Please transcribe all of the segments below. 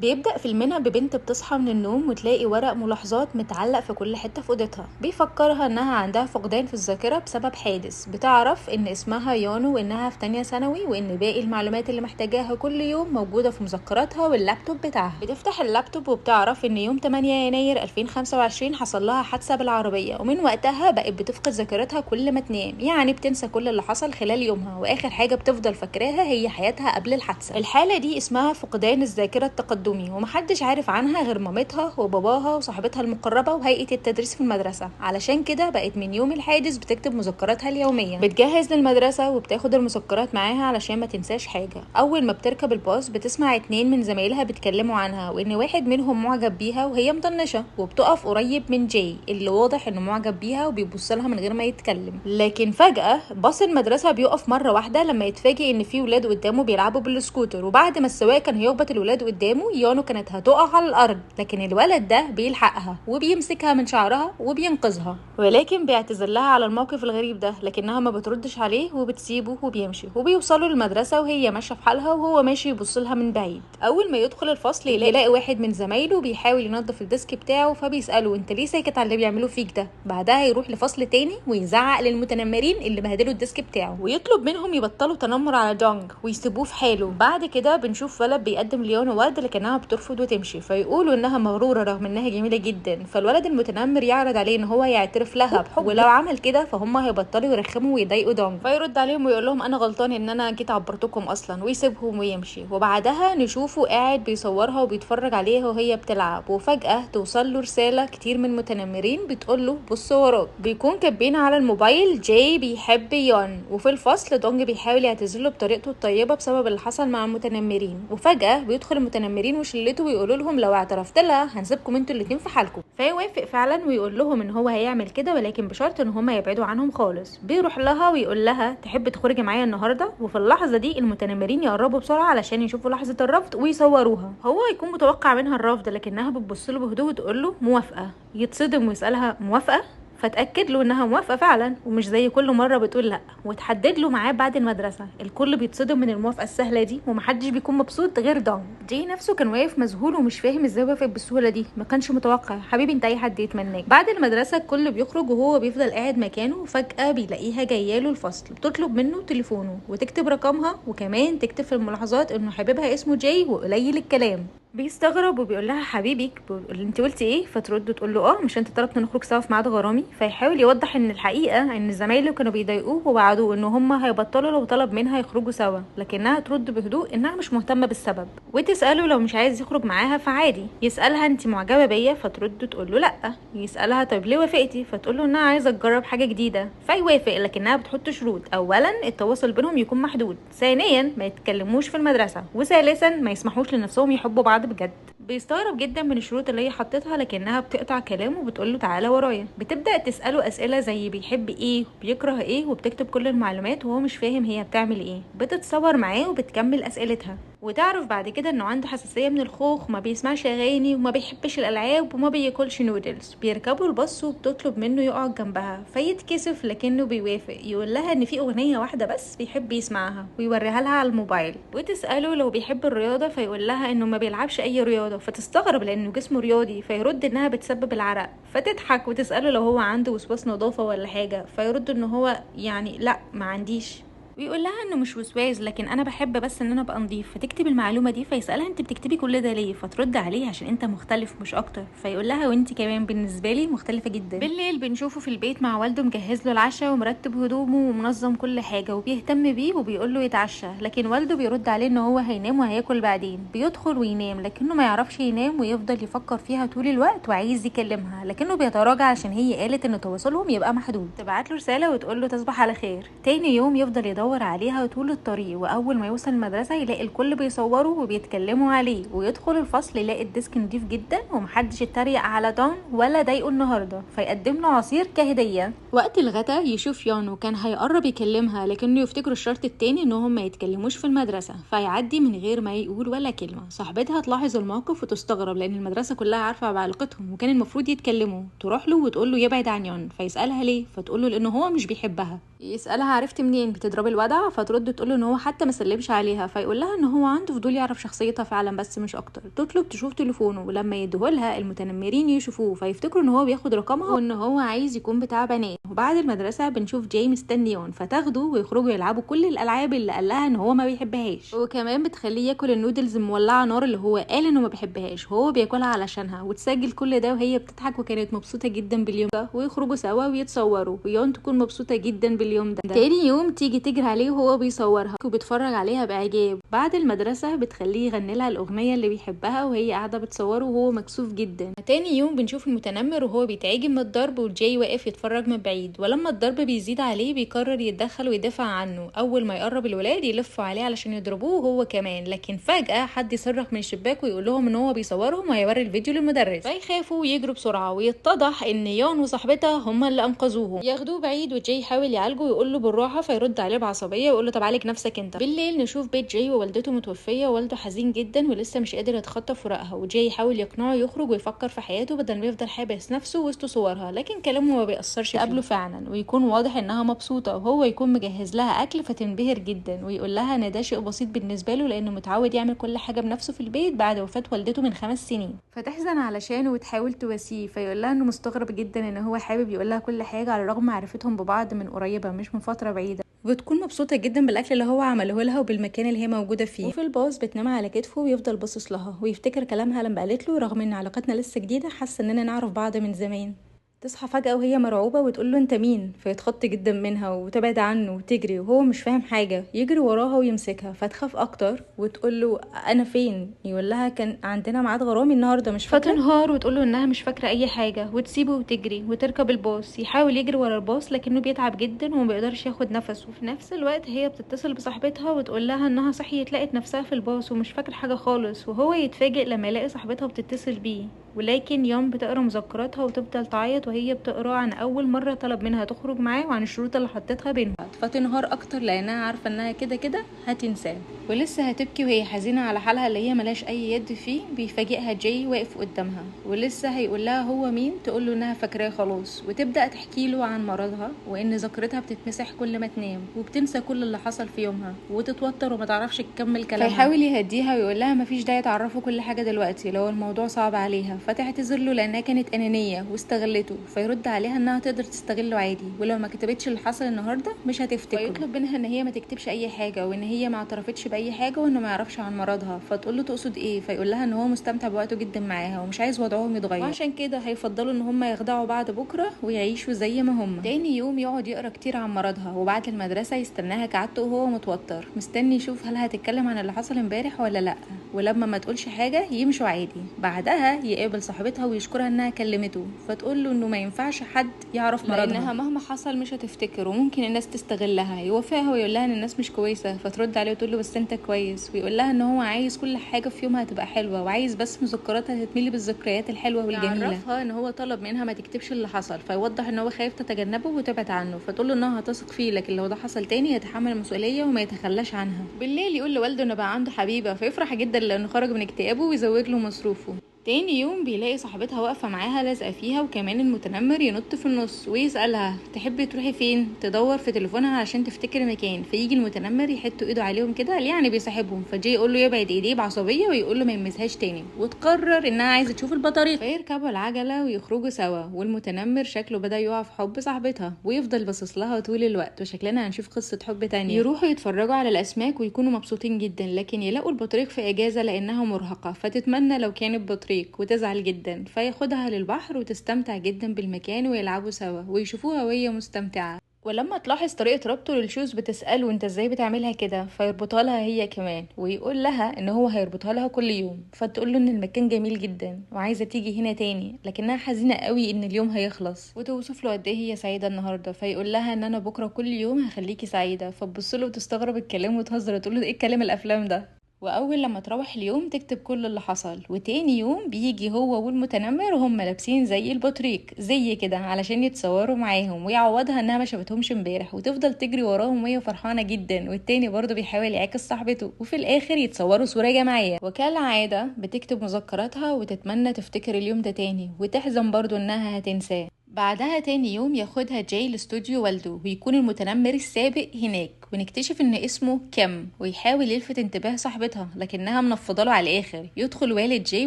بيبدأ فيلمنا ببنت بتصحى من النوم وتلاقي ورق ملاحظات متعلق في كل حتة في أوضتها بيفكرها إنها عندها فقدان في الذاكرة بسبب حادث. بتعرف إن اسمها يانو وإنها في تانية ثانوي وإن باقي المعلومات اللي محتاجاها كل يوم موجودة في مذكراتها واللابتوب بتاعها. بتفتح اللابتوب وبتعرف إن يوم 8 يناير 2025 حصل لها حادثة بالعربية، ومن وقتها بقت بتفقد ذاكرتها كل ما تنام، يعني بتنسى كل اللي حصل خلال يومها، وآخر حاجة بتفضل فاكراها هي حياتها قبل الحادثة. الحالة دي اسمها فقدان الذاكرة التقدمي، ومحدش عارف عنها غير مامتها وباباها وصاحبتها المقربة وهيئة التدريس في المدرسة. علشان كده بقت من يوم الحادث بتكتب مذكراتها اليومية، بتجهز للمدرسة وبتاخد المذكرات معاها علشان ما تنساش حاجة. أول ما بتركب الباص بتسمع 2 من زمايلها بيتكلموا عنها وإن واحد منهم معجب بيها وهي مطنشة، وبتقف قريب من جاي اللي واضح إنه معجب بيها وبيبص لها من غير ما يتكلم. لكن فجأة باص المدرسة بيقف مرة واحدة لما يتفاجئ إن في ولاد قدامه بيلعبوا بالسكوتر، وبعد ما السواق كان هيخبط الولاد قدامه يانو كانت هتقع على الارض، لكن الولد ده بيلحقها وبيمسكها من شعرها وبينقذها، ولكن بيعتذر لها على الموقف الغريب ده، لكنها ما بتردش عليه وبتسيبه وبيمشي. وبيوصلوا للمدرسه وهي ماشيه في حالها وهو ماشي يبص لها من بعيد. اول ما يدخل الفصل يلاقي واحد من زمايله بيحاول ينظف الديسك بتاعه، فبيساله انت ليه ساكت على اللي بيعملوه فيك ده. بعدها يروح لفصل تاني ويزعق للمتنمرين اللي بهدلوا الديسك بتاعه، ويطلب منهم يبطلوا تنمر على دونج ويسيبوه في حاله. بعد كده بنشوف ولد بيقدم ليانو ورد لكنها بترفض وتمشي، فيقولوا انها مغروره رغم انها جميله جدا. فالولد المتنمر يعرض عليه ان هو يعترف لها بحب، ولو عمل كده فهم هيبطلوا يرخموا ويضايقوا دونج. فيرد عليهم ويقول لهم انا غلطان ان انا جيت عبرتكم اصلا، ويسيبهم ويمشي. وبعدها نشوفه قاعد بيصورها وبيتفرج عليها وهي بتلعب، وفجاه توصل له رساله كتير من متنمرين بتقول له بص وراك. بيكون كاتبين على الموبايل جاي بيحب يان. وفي الفصل دونج بيحاول يعتذر له بطريقته الطيبه بسبب اللي حصل مع المتنمرين، وفجاه بيدخل المتنمرين وشلته ويقولوا لهم لو اعترفت لها هنسيبكم انتوا الاتنين في حالكم. فيوافق فعلا ويقول لهم ان هو هيعمل كده، ولكن بشرط ان هم يبعدوا عنهم خالص. بيروح لها ويقول لها تحب تخرجي معايا النهارده. وفي اللحظه دي المتنمرين يقربوا بسرعه علشان يشوفوا لحظه الرفض ويصوروها. هو يكون متوقع منها الرفض، لكنها بتبص له بهدوء وتقول له موافقه. يتصدم ويسالها موافقه، فتأكد له انها موافقة فعلا ومش زي كل مرة بتقول لا، وتحدد له ميعاد بعد المدرسة. الكل بيتصدم من الموافقة السهلة دي ومحدش بيكون مبسوط غير دون. جاي نفسه كان واقف مذهول ومش فاهم ازاي وافق بالسهولة دي، ما كانش متوقع. حبيبي انت اي حد يتمناك. بعد المدرسة الكل بيخرج وهو بيفضل قاعد مكانه، وفجأة بيلاقيها جاياله الفصل بتطلب منه تليفونه وتكتب رقمها، وكمان تكتب في الملاحظات انه حبيبها اسمه جاي وقليل الكلام. بيستغرب وبيقول لها حبيبك، بيقول انت قلتي ايه؟ فترد تقول له اه مش انت طلبت نخرج سوا في ميعاد غرامي. فيحاول يوضح ان الحقيقه ان زمايله كانوا بيضايقوه ووعدوه ان هم هيبطلوا لو طلب منها يخرجوا سوا، لكنها ترد بهدوء انها مش مهتمه بالسبب، وتساله لو مش عايز يخرج معاها فعادي. يسالها انت معجبه بيا؟ فترد تقول له لا. يسالها طيب ليه وافقتي؟ فتقول له انها عايزه تجرب حاجه جديده. فيوافق، لكنها بتحط شروط. اولا التواصل بينهم يكون محدود، ثانيا ما يتكلموش في المدرسه، وثالثا ما يسمحوش لنفسهم يحبوا بعض بجد. بيستغرب جدا من الشروط اللي هي حطتها، لكنها بتقطع كلامه وبتقول له تعالى ورايا. بتبدا تساله اسئله زي بيحب ايه وبيكره ايه، وبتكتب كل المعلومات وهو مش فاهم هي بتعمل ايه. بتتصور معاه وبتكمل اسئلتها، وتعرف بعد كده انه عنده حساسيه من الخوخ، ما بيسمعش اغاني وما بيحبش الالعاب وما بياكلش نودلز. بيركبوا الباص وبتطلب منه يقعد جنبها، فيتكسف لكنه بيوافق. يقول لها ان في اغنيه واحده بس بيحب يسمعها ويوريها لها على الموبايل. وتساله لو بيحب الرياضه، فيقول لها انه ما بيلعبش اي رياضه. فتستغرب لانه جسمه رياضي، فيرد انها بتسبب العرق. فتضحك وتساله لو هو عنده وسواس نظافه ولا حاجه، فيرد ان هو يعني لا ما عنديش. ويقول لها انه مش وسواس، لكن انا بحب بس ان انا ابقى نظيف. فتكتب المعلومه دي. فيسالها انت بتكتبي كل ده ليه؟ فترد عليه عشان انت مختلف مش اكتر. فيقول لها وانت كمان بالنسبه لي مختلفه جدا. بالليل بنشوفه في البيت مع والده مجهز له العشاء ومرتب هدومه ومنظم كل حاجه وبيهتم بيه، وبيقول له يتعشى، لكن والده بيرد عليه ان هو هينام وهياكل بعدين. بيدخل وينام لكنه ما يعرفش ينام، ويفضل يفكر فيها طول الوقت وعايز يكلمها، لكنه بيتراجع عشان هي قالت ان تواصلهم يبقى محدود. تبعت له رساله وتقول له تصبح على خير. تاني يوم يفضل يدور عليها طول الطريق، واول ما يوصل المدرسه يلاقي الكل بيصوروا وبيتكلموا عليه، ويدخل الفصل يلاقي الديسك نضيف جدا ومحدش اتريق على دون ولا ضايقه النهارده. فيقدم له عصير كهديه. وقت الغدا يشوف يانو كان هيقرب يكلمها، لكنه يفتكر الشرط التاني انهم ما يتكلموش في المدرسه، فيعدي من غير ما يقول ولا كلمه. صاحبتها تلاحظ الموقف وتستغرب لان المدرسه كلها عارفه بعلاقتهم وكان المفروض يتكلموا. تروح له وتقول له يبعد عن يان. فيسالها ليه؟ فتقول له لانه هو مش بيحبها. يسالها عرفت منين؟ بتضربي الودع، فترد تقول له ان هو حتى ما سلمش عليها، فيقول لها ان هو عنده فضول يعرف شخصيتها فعلا بس مش اكتر. تطلب تشوف تليفونه، ولما يديهولها المتنمرين يشوفوه فيفتكروا ان هو بياخد رقمها وان هو عايز يكون بتاع بنات. وبعد المدرسه بنشوف جاي مستني يون، فتاخده ويخرجوا يلعبوا كل الالعاب اللي قال لها ان هو ما بيحبهاش، وكمان بتخليه ياكل النودلز مولعه نار اللي هو قال انه ما بيحبهاش، وهو بياكلها علشانها. وتسجل كل ده وهي بتضحك وكانت مبسوطه جدا باليوم ده، ويخرجوا سوا ويتصوروا، ويون تكون مبسوطه جدا باليوم ده. تاني يوم تيجي تجري عليه وهو بيصورها وبيتفرج عليها باعجاب. بعد المدرسه بتخليه يغني لها الاغنيه اللي بيحبها وهي قاعده بتصوره وهو مكسوف جدا. تاني يوم بنشوف المتنمر وهو بيتعجب من الضرب، وجاي واقف يتفرج من بعيد، ولما الضرب بيزيد عليه بيقرر يتدخل ويدافع عنه. اول ما يقرب الولاد يلفوا عليه علشان يضربوه وهو كمان، لكن فجاه حد يصرخ من الشباك ويقول لهم ان هو بيصورهم وهيوري الفيديو للمدرس، فيخافوا ويجروا بسرعه، ويتضح ان يون وصاحبتها هما اللي انقذوهم. ياخدوه بعيد وجاي يحاول يعالجه ويقول له بالراحه، فيرد عليه بعصبيه ويقول له طب عالج نفسك انت. بالليل نشوف بيت جاي ووالدته متوفيه، ووالده حزين جدا ولسه مش قادر يتخطى فراقها، وجاي يحاول يقنعه يخرج ويفكر في حياته بدل ما يفضل حابس نفسه وسط صورها، لكن كلامه ما بيأثرش فيه. قبله فعلا ويكون واضح انها مبسوطه، وهو يكون مجهز لها اكل فتنبهر جدا، ويقول لها ان ده شيء بسيط بالنسبه له لانه متعود يعمل كل حاجه بنفسه في البيت بعد وفاه والدته من 5 سنين. فتحزن علشانه وتحاول تواسيه، فيقول لها انه مستغرب جدا ان هو حابب يقول لها كل حاجه على الرغم معرفتهم ببعض من قريبه مش من فتره بعيده. بتكون مبسوطه جدا بالاكل اللي هو عمله لها وبالمكان اللي هي موجوده فيه. وفي الباص بتنام على كتفه ويفضل باصص لها ويفتكر كلامها لما قالت له رغم ان علاقتنا لسه جديده حاسه اننا نعرف بعض من زمان. تصحى فجأة وهي مرعوبة وتقول له انت مين، فيتخض جدا منها وتبعد عنه وتجري وهو مش فاهم حاجة. يجري وراها ويمسكها فتخاف اكتر وتقول له انا فين، يقول لها كان عندنا ميعاد غرامي النهارده مش فاكره. فتنهار وتقول له انها مش فاكره اي حاجه وتسيبه وتجري وتركب الباص. يحاول يجري ورا الباص لكنه بيتعب جدا وما بيقدرش ياخد نفسه. وفي نفس الوقت هي بتتصل بصاحبتها وتقول لها انها صحيت لقت نفسها في الباص ومش فاكره حاجه خالص، وهو يتفاجئ لما يلاقي صاحبتها بتتصل بيه. ولكن يوم بتقرا مذكراتها وتفضل تعيط وهي بتقرا عن اول مره طلب منها تخرج معاه وعن الشروط اللي حطتها بينهم. فتنهار اكتر لانها عارفه انها كده كده هتنساه، ولسه هتبكي وهي حزينه على حالها اللي هي ملاش اي يد فيه. بيفاجئها جاي واقف قدامها ولسه هيقول لها هو مين، تقول له انها فاكراه خلاص، وتبدا تحكي له عن مرضها وان ذاكرتها بتتمسح كل ما تنام وبتنسى كل اللي حصل في يومها وتتوتر وما تعرفش تكمل كلامها. فيحاول يهديها ويقول لها مفيش داعي تعرفه كل حاجه دلوقتي لو الموضوع صعب عليها، فتعتذر له لانها كانت انانيه واستغلته. فيرد عليها انها تقدر تستغله عادي، ولو ما كتبتش اللي حصل النهارده مش هتفتكره. ويطلب منها ان هي ما تكتبش اي حاجه وان هي ما اعترفتش باي حاجه وانه ما يعرفش عن مرضها. فتقول له تقصد ايه، فيقول لها ان هو مستمتع بوقته جدا معاها ومش عايز وضعهم يتغير، وعشان كده هيفضلوا ان هم يخدعوا بعض بكره ويعيشوا زي ما هم. تاني يوم يقعد يقرا كتير عن مرضها، وبعد المدرسه يستناها كعادته وهو متوتر مستني يشوف هل هتتكلم عن اللي حصل امبارح ولا لا، ولما ما تقولش حاجه يمشوا عادي. بعدها يقابل صاحبتها ويشكرها انها كلمته، فتقول له انه ما ينفعش حد يعرف مرضها لانها مهما حصل مش هتفتكر وممكن الناس تستغلها. يوافقها ويقول لها ان الناس مش كويسه، فترد عليه وتقول له بس انت كويس، ويقول لها ان هو عايز كل حاجه في يومها تبقى حلوه وعايز بس مذكراتها تتملي بالذكريات الحلوه والجميله. يعرفها ان هو طلب منها ما تكتبش اللي حصل، فيوضح ان هو خايف تتجنبه وتبعد عنه، فتقول له انها هتثق فيه لكن لو ده حصل تاني يتحمل المسؤوليه وما يتخلاش عنها. بالليل يقول لوالده انه بقى عنده حبيبه، فيفرح جدا لانه خرج من اكتئابه ويزود له مصروفه. تاني يوم بيلاقي صاحبتها واقفه معاها لازقه فيها، وكمان المتنمر ينط في النص ويسالها تحبي تروحي فين، تدور في تليفونها عشان تفتكر المكان. فيجي المتنمر يحط ايده عليهم كده يعني بيصاحبهم، فجاي يقول له يبعد ايديه بعصبيه ويقول له ما يلمسهاش تاني، وتقرر انها عايزه تشوف البطاريق. فيركبوا العجله ويخرجوا سوا، والمتنمر شكله بدا يقع في حب صاحبتها ويفضل باصص لها طول الوقت، وشكلنا هنشوف قصه حب تانية. يروحوا يتفرجوا على الاسماك ويكونوا مبسوطين جدا، لكن يلاقوا البطريق في اجازه لانها مرهقه، فتتمنى لو كانت بطريق وتزعل جدا، فياخدها للبحر وتستمتع جدا بالمكان ويلعبوا سوا ويشوفوها وهي مستمتعة. ولما تلاحظ طريقة ربطه للشوز بتسأله انت ازاي بتعملها كده، فيربطها لها هي كمان، ويقول لها ان هو هيربطها لها كل يوم. فتقول له ان المكان جميل جدا وعايزة تيجي هنا تاني، لكنها حزينة قوي ان اليوم هيخلص، وتوصف له قد ايه هي سعيدة النهاردة. فيقول لها ان انا بكرة كل يوم هخليكي سعيدة. فتبص له وتستغرب الكلام وتهزر وتقول له ايه الكلام الافلام ده. واول لما تروح اليوم تكتب كل اللي حصل. وتاني يوم بيجي هو والمتنمر وهم لابسين زي البطريق زي كده علشان يتصوروا معاهم، ويعوضها انها ما شافتهمش امبارح وتفضل تجري وراهم وهي فرحانه جدا، والتاني برضه بيحاول يعاكس صاحبته، وفي الاخر يتصوروا صوره جماعيه. وكالعاده بتكتب مذكراتها وتتمنى تفتكر اليوم ده تاني، وتحزن برضه انها هتنساه. بعدها تاني يوم ياخدها جاي لاستوديو والده ويكون المتنمر السابق هناك، ونكتشف ان اسمه كيم، ويحاول يلفت انتباه صاحبتها لكنها منفضله على الاخر. يدخل والد جاي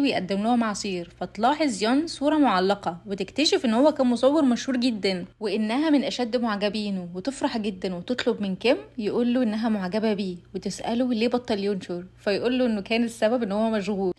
ويقدم لهم عصير، فتلاحظ يون صوره معلقه وتكتشف ان هو كان مصور مشهور جدا وانها من اشد معجبينه، وتفرح جدا وتطلب من كيم يقول له انها معجبه بيه، وتساله ليه بطل ينشر، فيقول له انه كان السبب ان هو مشغول.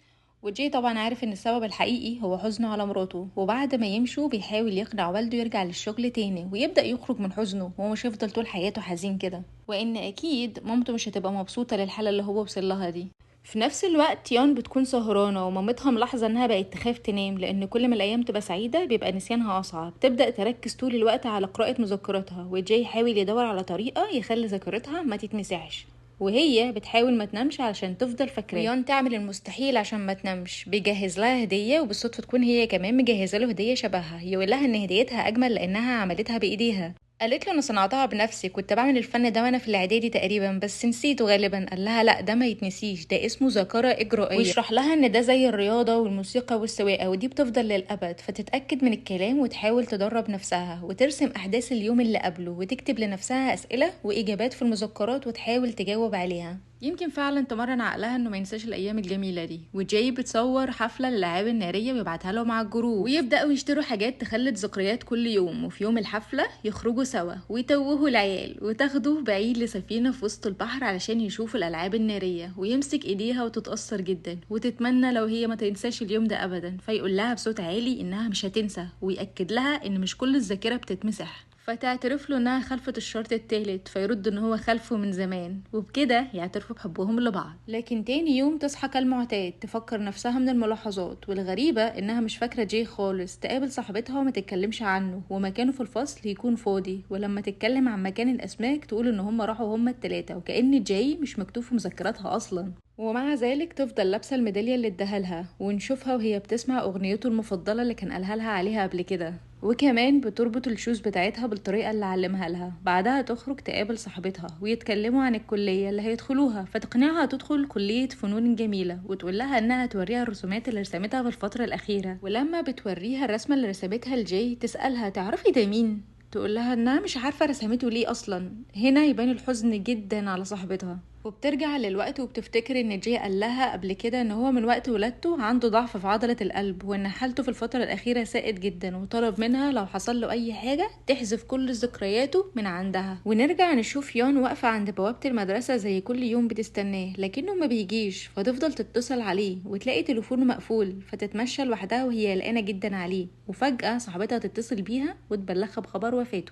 وجاي طبعا عارف ان السبب الحقيقي هو حزنه على مراته، وبعد ما يمشوا بيحاول يقنع والده يرجع للشغل تاني ويبدأ يخرج من حزنه، وهو مش هيفضل طول حياته حزين كده، وان اكيد مامته مش هتبقى مبسوطة للحالة اللي هو وصل لها دي. في نفس الوقت يون بتكون سهرانة ومامتها ملاحظة انها بقت تخاف تنام، لان كل ما الايام تبقى سعيدة بيبقى نسيانها اصعب. تبدأ تركز طول الوقت على قراءة مذكراتها، وجاي يحاول يدور على طريقة يخلي ذاكرتها ما تتمسحش، وهي بتحاول ما تنامش علشان تفضل فاكراه. ويون تعمل المستحيل عشان ما تنامش، بيجهز لها هديه، وبالصدفه تكون هي كمان مجهزه له هديه شبهها، يقول لها ان هديتها اجمل لانها عملتها بايديها. قالت له انا صنعتها بنفسي، كنت بعمل الفن ده وانا في الاعدادي تقريبا بس نسيته غالبا. قال لها لا ده ما يتنسيش، ده اسمه ذاكره اجرائيه، ويشرح لها ان ده زي الرياضه والموسيقى والسواقه ودي بتفضل للابد. فتتاكد من الكلام وتحاول تدرب نفسها وترسم احداث اليوم اللي قبله، وتكتب لنفسها اسئله واجابات في المذكرات وتحاول تجاوب عليها. يمكن فعلا تمرن عقلها انه ما ينساش الايام الجميله دي. وجاي بتصور حفله للالعاب الناريه ويبعتها لهم على الجروب، ويبداوا يشتروا حاجات تخلد ذكريات كل يوم. وفي يوم الحفله يخرجوا سوا ويتوهوا العيال وتاخدوه بعيد لسفينه في وسط البحر علشان يشوفوا الالعاب الناريه، ويمسك ايديها وتتاثر جدا وتتمنى لو هي ما تنساش اليوم ده ابدا. فيقول لها بصوت عالي انها مش هتنسى، ويأكد لها ان مش كل الذاكره بتتمسح، فتعترف له انها خلفت الشرط التالت، فيرد ان هو خلفه من زمان، وبكده يعترفوا بحبهم لبعض. لكن تاني يوم تصحى كالمعتاد تفكر نفسها من الملاحظات، والغريبة انها مش فاكرة جاي خالص. تقابل صاحبتها وما تتكلمش عنه، ومكانه في الفصل يكون فاضي، ولما تتكلم عن مكان الاسماك تقول ان هم راحوا هم التلاتة، وكأن جاي مش مكتوب في مذكراتها اصلا. ومع ذلك تفضل لابسه الميداليه اللي اداها، ونشوفها وهي بتسمع اغنيته المفضله اللي كان قالها لها عليها قبل كده، وكمان بتربط الشوز بتاعتها بالطريقه اللي علمها لها. بعدها تخرج تقابل صاحبتها ويتكلموا عن الكليه اللي هيدخلوها، فتقنعها تدخل كليه فنون جميله، وتقول لها انها توريها الرسومات اللي رسمتها في الفتره الاخيره. ولما بتوريها الرسمه اللي رسمتها لجاي تسالها تعرفي ده مين، تقول لها انها مش عارفه رسمته ليه اصلا. هنا يبان الحزن جدا على صاحبتها، وبترجع للوقت وبتفتكر ان جاي قال لها قبل كده ان هو من وقت ولادته عنده ضعف في عضلة القلب، وان حالته في الفترة الاخيرة ساءت جدا، وطلب منها لو حصل له اي حاجة تحذف كل ذكرياته من عندها. ونرجع نشوف يون واقفة عند بوابة المدرسة زي كل يوم بتستناه، لكنه ما بيجيش، فتفضل تتصل عليه وتلاقي تليفونه مقفول، فتتمشى لوحدها وهي قلقانة جدا عليه. وفجأة صاحبتها تتصل بيها وتبلغها بخبر وفاته.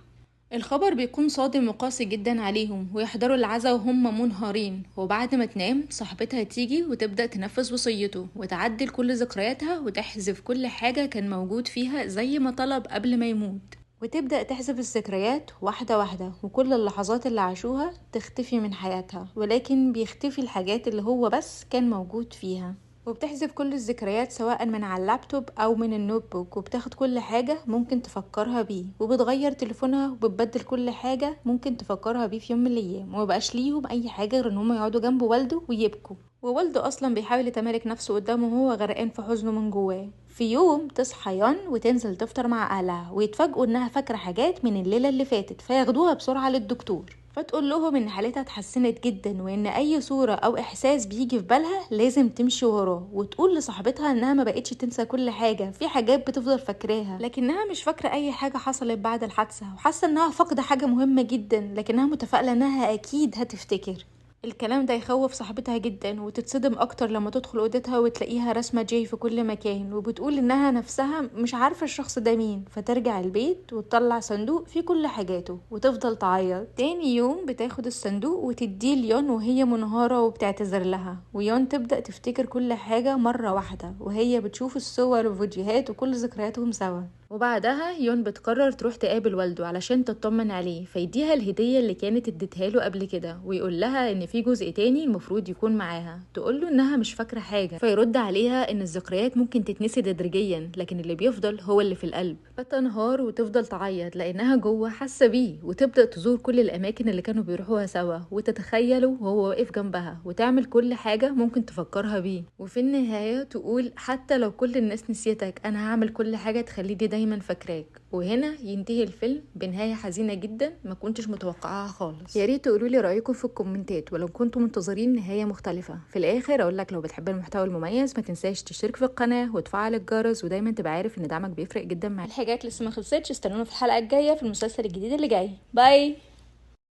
الخبر بيكون صادم وقاسي جدا عليهم، ويحضروا العزا وهم منهارين. وبعد ما تنام صاحبتها تيجي وتبدأ تنفذ وصيته وتعدل كل ذكرياتها وتحذف كل حاجة كان موجود فيها زي ما طلب قبل ما يموت، وتبدأ تحذف الذكريات واحدة واحدة، وكل اللحظات اللي عاشوها تختفي من حياتها، ولكن بيختفي الحاجات اللي هو بس كان موجود فيها. وبتحذف كل الذكريات سواء من على اللابتوب او من النوت بوك، وبتاخد كل حاجة ممكن تفكرها بيه، وبتغير تليفونها وبتبدل كل حاجة ممكن تفكرها بيه في يوم من الايام. ومبقاش ليهم اي حاجة غير ان هم يقعدوا جنب والده ويبكوا، ووالده اصلا بيحاول يتمالك نفسه قدامه وهو غرقان في حزنه من جواه. في يوم تصحى يون وتنزل تفطر مع اهلها، ويتفاجئوا انها فاكره حاجات من الليله اللي فاتت، فياخدوها بسرعه للدكتور. فتقول لهم ان حالتها اتحسنت جدا، وان اي صورة او احساس بيجي في بالها لازم تمشي وراه. وتقول لصاحبتها انها ما بقتش تنسى كل حاجة، في حاجات بتفضل فاكراها لكنها مش فاكرة اي حاجة حصلت بعد الحادثة، وحاسة انها فاقدة حاجة مهمة جدا، لكنها متفائلة انها اكيد هتفتكر. الكلام ده يخوف صاحبتها جدا، وتتصدم اكتر لما تدخل اوضتها وتلاقيها رسمة جاي في كل مكان، وبتقول انها نفسها مش عارفة الشخص ده مين. فترجع البيت وتطلع صندوق فيه كل حاجاته وتفضل تعيط. تاني يوم بتاخد الصندوق وتديه ليون وهي منهارة وبتعتذر لها، ويون تبدأ تفتكر كل حاجة مرة واحدة وهي بتشوف الصور وفيديوهات وكل ذكرياتهم سوا. وبعدها يون بتقرر تروح تقابل والده علشان تطمن عليه، فيديها الهدية اللي كانت اديتها له قبل كده، ويقول لها ان في جزء تاني المفروض يكون معاها. تقول له انها مش فاكرة حاجة، فيرد عليها ان الذكريات ممكن تتنسي تدريجيا، لكن اللي بيفضل هو اللي في القلب. فتنهار وتفضل تعيط لانها جوه حاسه بيه، وتبدا تزور كل الاماكن اللي كانوا بيروحوها سوا وتتخيله وهو واقف جنبها، وتعمل كل حاجه ممكن تفكرها بيه. وفي النهايه تقول حتى لو كل الناس نسيتك انا هعمل كل حاجه تخليني دايما فاكراك. وهنا ينتهي الفيلم بنهايه حزينه جدا ما كنتش متوقعاها خالص. يا ريت تقولوا لي رايكم في الكومنتات، ولو كنتم منتظرين نهايه مختلفه. في الاخر اقول لك لو بتحب المحتوى المميز ما تنساش تشترك في القناه وتفعل الجرس، ودايما تبقى عارف ان دعمك بيفرق جدا معايا. الحاجات لسه ما خلصتش، استنونا في الحلقه الجايه في المسلسل الجديد اللي جاي. باي.